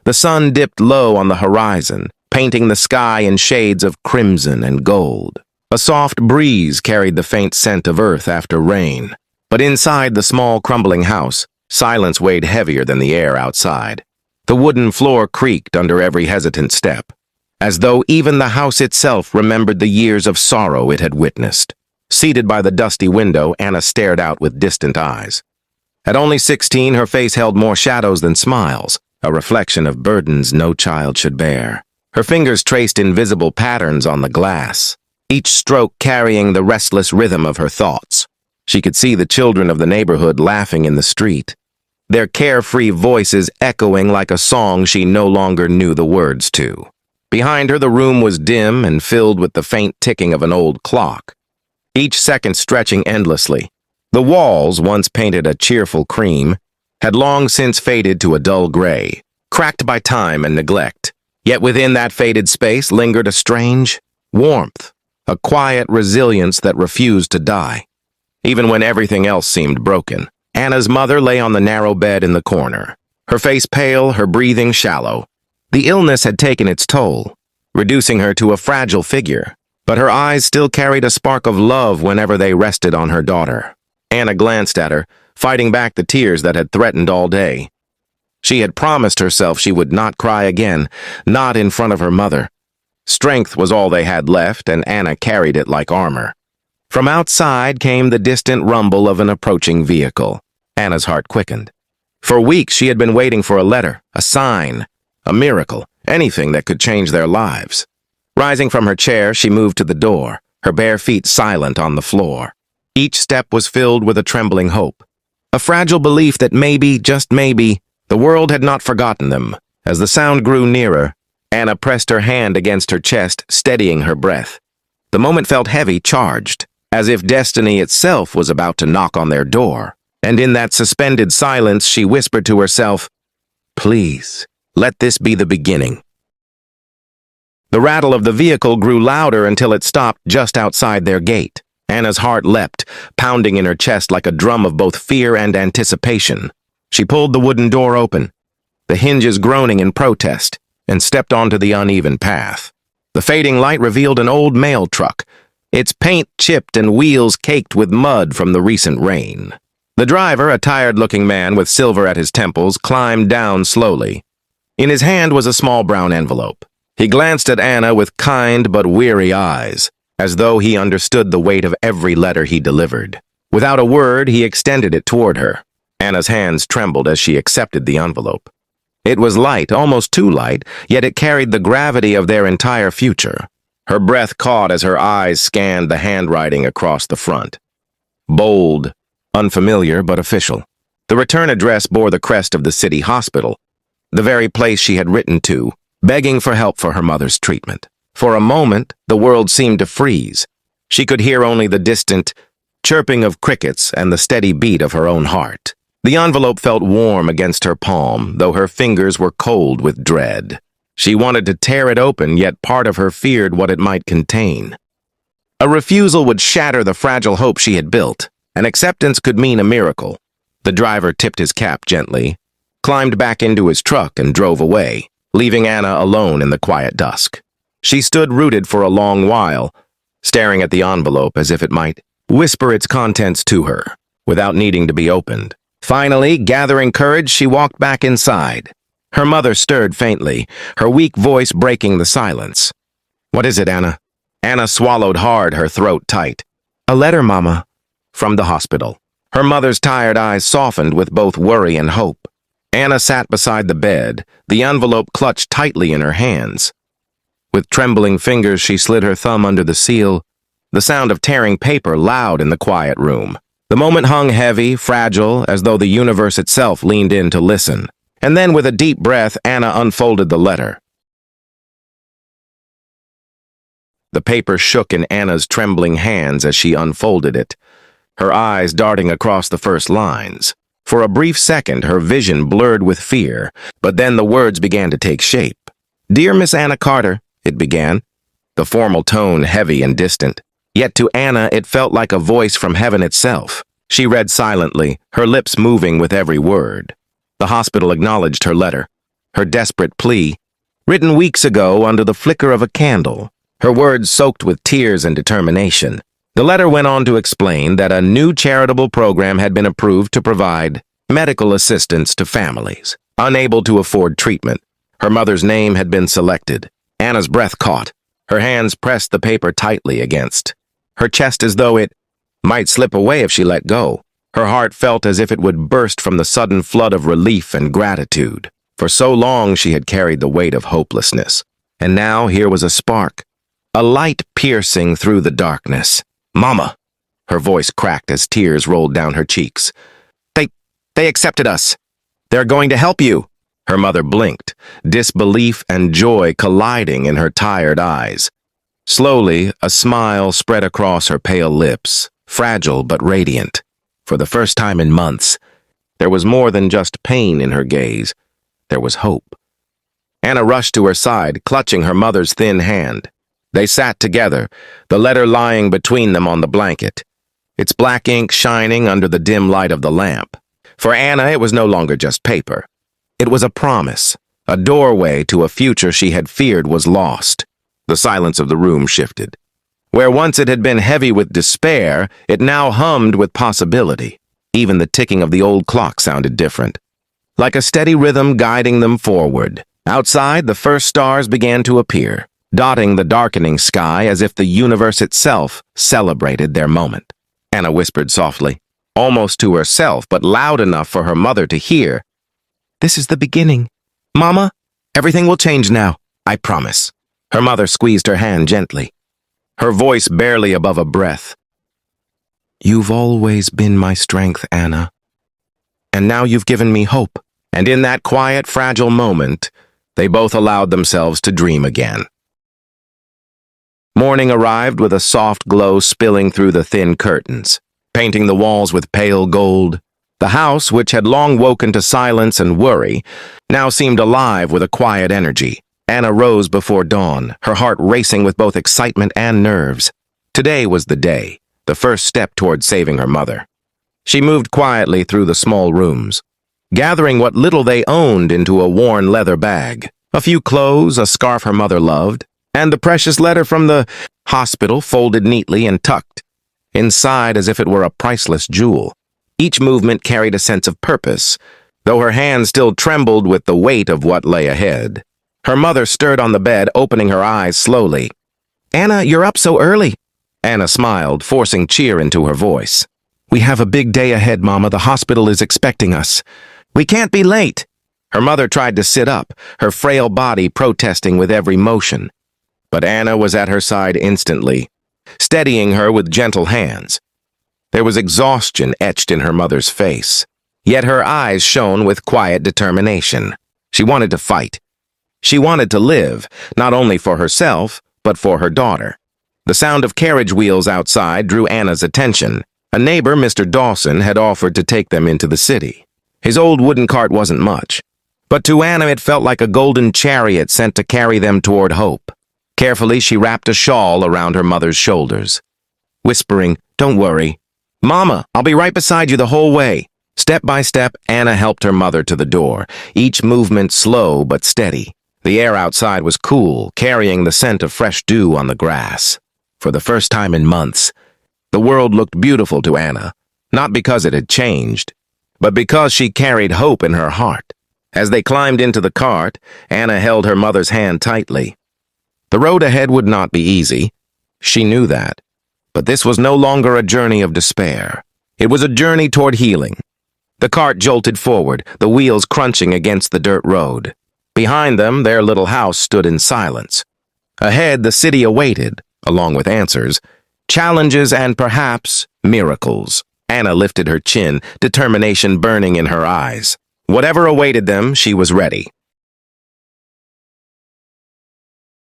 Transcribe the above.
The sun dipped low on the horizon, painting the sky in shades of crimson and gold. A soft breeze carried the faint scent of earth after rain. But inside the small, crumbling house, silence weighed heavier than the air outside. The wooden floor creaked under every hesitant step, as though even the house itself remembered the years of sorrow it had witnessed. Seated by the dusty window, Anna stared out with distant eyes. At only 16, her face held more shadows than smiles, a reflection of burdens no child should bear. Her fingers traced invisible patterns on the glass, each stroke carrying the restless rhythm of her thoughts. She could see the children of the neighborhood laughing in the street, their carefree voices echoing like a song she no longer knew the words to. Behind her, the room was dim and filled with the faint ticking of an old clock, each second stretching endlessly. The walls, once painted a cheerful cream, had long since faded to a dull gray, cracked by time and neglect. Yet within that faded space lingered a strange warmth, a quiet resilience that refused to die. Even when everything else seemed broken, Anna's mother lay on the narrow bed in the corner, her face pale, her breathing shallow. The illness had taken its toll, reducing her to a fragile figure, but her eyes still carried a spark of love whenever they rested on her daughter. Anna glanced at her, fighting back the tears that had threatened all day. She had promised herself she would not cry again, not in front of her mother. Strength was all they had left, and Anna carried it like armor. From outside came the distant rumble of an approaching vehicle. Anna's heart quickened. For weeks she had been waiting for a letter, a sign, a miracle, anything that could change their lives. Rising from her chair, she moved to the door, her bare feet silent on the floor. Each step was filled with a trembling hope, a fragile belief that maybe, just maybe, the world had not forgotten them. As the sound grew nearer, Anna pressed her hand against her chest, steadying her breath. The moment felt heavy, charged, as if destiny itself was about to knock on their door. And in that suspended silence, she whispered to herself, "Please, let this be the beginning." The rattle of the vehicle grew louder until it stopped just outside their gate. Anna's heart leapt, pounding in her chest like a drum of both fear and anticipation. She pulled the wooden door open, the hinges groaning in protest, and stepped onto the uneven path. The fading light revealed an old mail truck, its paint chipped and wheels caked with mud from the recent rain. The driver, a tired-looking man with silver at his temples, climbed down slowly. In his hand was a small brown envelope. He glanced at Anna with kind but weary eyes, as though he understood the weight of every letter he delivered. Without a word, he extended it toward her. Anna's hands trembled as she accepted the envelope. It was light, almost too light, yet it carried the gravity of their entire future. Her breath caught as her eyes scanned the handwriting across the front. Bold, unfamiliar but official. The return address bore the crest of the city hospital, the very place she had written to, begging for help for her mother's treatment. For a moment, the world seemed to freeze. She could hear only the distant chirping of crickets and the steady beat of her own heart. The envelope felt warm against her palm, though her fingers were cold with dread. She wanted to tear it open, yet part of her feared what it might contain. A refusal would shatter the fragile hope she had built. An acceptance could mean a miracle. The driver tipped his cap gently, climbed back into his truck, and drove away, leaving Anna alone in the quiet dusk. She stood rooted for a long while, staring at the envelope as if it might whisper its contents to her, without needing to be opened. Finally, gathering courage, she walked back inside. Her mother stirred faintly, her weak voice breaking the silence. "What is it, Anna?" Anna swallowed hard, her throat tight. "A letter, Mama." From the hospital. Her mother's tired eyes softened with both worry and hope. Anna sat beside the bed, the envelope clutched tightly in her hands. With trembling fingers, she slid her thumb under the seal, the sound of tearing paper loud in the quiet room. The moment hung heavy, fragile, as though the universe itself leaned in to listen. And then, with a deep breath, Anna unfolded the letter. The paper shook in Anna's trembling hands as she unfolded it, her eyes darting across the first lines. For a brief second, her vision blurred with fear, but then the words began to take shape. "Dear Miss Anna Carter," it began, the formal tone heavy and distant. Yet to Anna it felt like a voice from heaven itself. She read silently, her lips moving with every word. The hospital acknowledged her letter. her desperate plea, written weeks ago under the flicker of a candle, her words soaked with tears and determination. The letter went on to explain that a new charitable program had been approved to provide medical assistance to families unable to afford treatment. Her mother's name had been selected. Anna's breath caught. Her hands pressed the paper tightly against her chest as though it might slip away if she let go. Her heart felt as if it would burst from the sudden flood of relief and gratitude. For so long she had carried the weight of hopelessness. And now here was a spark, a light piercing through the darkness. "Mama!" Her voice cracked as tears rolled down her cheeks. They accepted us. They're going to help you." Her mother blinked, disbelief and joy colliding in her tired eyes. Slowly, a smile spread across her pale lips, fragile but radiant. For the first time in months, there was more than just pain in her gaze. There was hope. Anna rushed to her side, clutching her mother's thin hand. They sat together, the letter lying between them on the blanket, its black ink shining under the dim light of the lamp. For Anna, it was no longer just paper. It was a promise, a doorway to a future she had feared was lost. The silence of the room shifted. Where once it had been heavy with despair, it now hummed with possibility. Even the ticking of the old clock sounded different, like a steady rhythm guiding them forward. Outside, the first stars began to appear, dotting the darkening sky as if the universe itself celebrated their moment. Anna whispered softly, almost to herself, but loud enough for her mother to hear. "This is the beginning. Mama, everything will change now, I promise." Her mother squeezed her hand gently, her voice barely above a breath. "You've always been my strength, Anna. And now you've given me hope." And in that quiet, fragile moment, they both allowed themselves to dream again. Morning arrived with a soft glow spilling through the thin curtains, painting the walls with pale gold. The house, which had long woken to silence and worry, now seemed alive with a quiet energy. Anna rose before dawn, her heart racing with both excitement and nerves. Today was the day, the first step toward saving her mother. She moved quietly through the small rooms, gathering what little they owned into a worn leather bag. A few clothes, a scarf her mother loved, and the precious letter from the hospital folded neatly and tucked inside as if it were a priceless jewel. Each movement carried a sense of purpose, though her hands still trembled with the weight of what lay ahead. Her mother stirred on the bed, opening her eyes slowly. "Anna, you're up so early." Anna smiled, forcing cheer into her voice. "We have a big day ahead, Mama. The hospital is expecting us. We can't be late." Her mother tried to sit up, her frail body protesting with every motion. But Anna was at her side instantly, steadying her with gentle hands. There was exhaustion etched in her mother's face, yet her eyes shone with quiet determination. She wanted to fight. She wanted to live, not only for herself, but for her daughter. The sound of carriage wheels outside drew Anna's attention. A neighbor, Mr. Dawson, had offered to take them into the city. His old wooden cart wasn't much, but to Anna it felt like a golden chariot sent to carry them toward hope. Carefully, she wrapped a shawl around her mother's shoulders, whispering, "Don't worry. Mama, I'll be right beside you the whole way." Step by step, Anna helped her mother to the door, each movement slow but steady. The air outside was cool, carrying the scent of fresh dew on the grass. For the first time in months, the world looked beautiful to Anna, not because it had changed, but because she carried hope in her heart. As they climbed into the cart, Anna held her mother's hand tightly. The road ahead would not be easy. She knew that. But this was no longer a journey of despair. It was a journey toward healing. The cart jolted forward, the wheels crunching against the dirt road. Behind them, their little house stood in silence. Ahead, the city awaited, along with answers, challenges, and perhaps miracles. Anna lifted her chin, determination burning in her eyes. Whatever awaited them, she was ready.